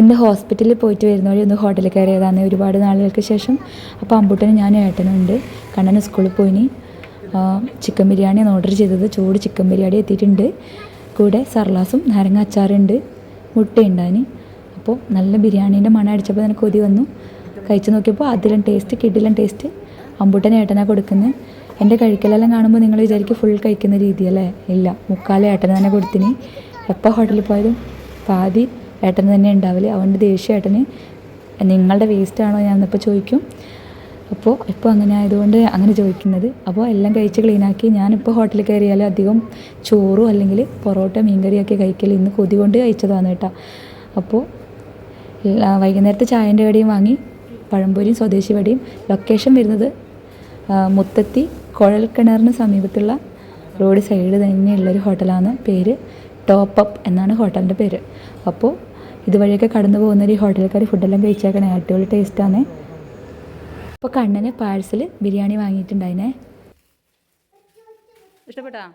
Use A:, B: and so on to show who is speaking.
A: ഇന്ന് ഹോസ്പിറ്റലിൽ പോയിട്ട് വരുന്ന വഴി ഒന്ന് ഹോട്ടലിൽ കയറിയതാണ് ഒരുപാട് നാളുകൾക്ക് ശേഷം. അപ്പോൾ അമ്പൂട്ടനും ഞാനും ഏട്ടനും ഉണ്ട്. കണ്ണന് സ്കൂളിൽ പോയിനി. ചിക്കൻ ബിരിയാണിയാണ് ഓർഡർ ചെയ്തത്. ചൂട് ചിക്കൻ ബിരിയാണി എത്തിയിട്ടുണ്ട്. കൂടെ സർലാസും നാരങ്ങ അച്ചാറുണ്ട്, മുട്ടയുണ്ടായിന്. അപ്പോൾ നല്ല ബിരിയാണീൻ്റെ മണം അടിച്ചപ്പോൾ എനിക്ക് കൊതി വന്നു. കഴിച്ച് നോക്കിയപ്പോൾ അതിലും ടേസ്റ്റ്, കിടിലൻ ടേസ്റ്റ്. അമ്പൂട്ടൻ ഏട്ടനാണ് കൊടുക്കുന്നത്. എൻ്റെ കഴിക്കലെല്ലാം കാണുമ്പോൾ നിങ്ങൾ വിചാരിക്കും ഫുൾ കഴിക്കുന്ന രീതിയല്ലേ? ഇല്ല, മുക്കാലും ഏട്ടന് തന്നെ കൊടുത്തിന്. എപ്പോൾ ഹോട്ടലിൽ പോയതും പാതി ഏട്ടന് തന്നെ ഉണ്ടാവില്ല. അതുകൊണ്ട് ദേഷ്യം ഏട്ടന്, നിങ്ങളുടെ വേസ്റ്റാണോ ഞാനിപ്പോൾ ചോദിക്കും. അപ്പോൾ ഇപ്പോൾ അങ്ങനെ ആയതുകൊണ്ട് അങ്ങനെ ചോദിക്കുന്നത്. അപ്പോൾ എല്ലാം കഴിച്ച് ക്ലീനാക്കി. ഞാനിപ്പോൾ ഹോട്ടലിൽ കയറിയാൽ അധികം ചോറും അല്ലെങ്കിൽ പൊറോട്ട മീൻകറിയൊക്കെ കഴിക്കൽ. ഇന്ന് കൊതി കൊണ്ട് കഴിച്ചതാണ് കേട്ടോ. അപ്പോൾ വൈകുന്നേരത്തെ ചായൻ്റെ കടിയും വാങ്ങി, പഴംപൊരിയും സ്വദേശി വടിയും. ലൊക്കേഷൻ വരുന്നത് മുത്തത്തി കുഴൽക്കിണറിന് സമീപത്തുള്ള റോഡ് സൈഡ് തന്നെയുള്ളൊരു ഹോട്ടലാണ്. പേര് ടോപ്പ് അപ്പ് എന്നാണ് ഹോട്ടലിൻ്റെ പേര്. അപ്പോൾ ഇതുവഴിയൊക്കെ കടന്നു പോകുന്നൊരു ഹോട്ടലിൽ കയറി ഫുഡെല്ലാം കഴിച്ചേക്കണേ, അടിപൊളി ടേസ്റ്റാണ്. അപ്പോൾ കണ്ണന് പാഴ്സൽ ബിരിയാണി വാങ്ങിയിട്ടുണ്ടായിനെ. ഇഷ്ടപ്പെട്ടാ?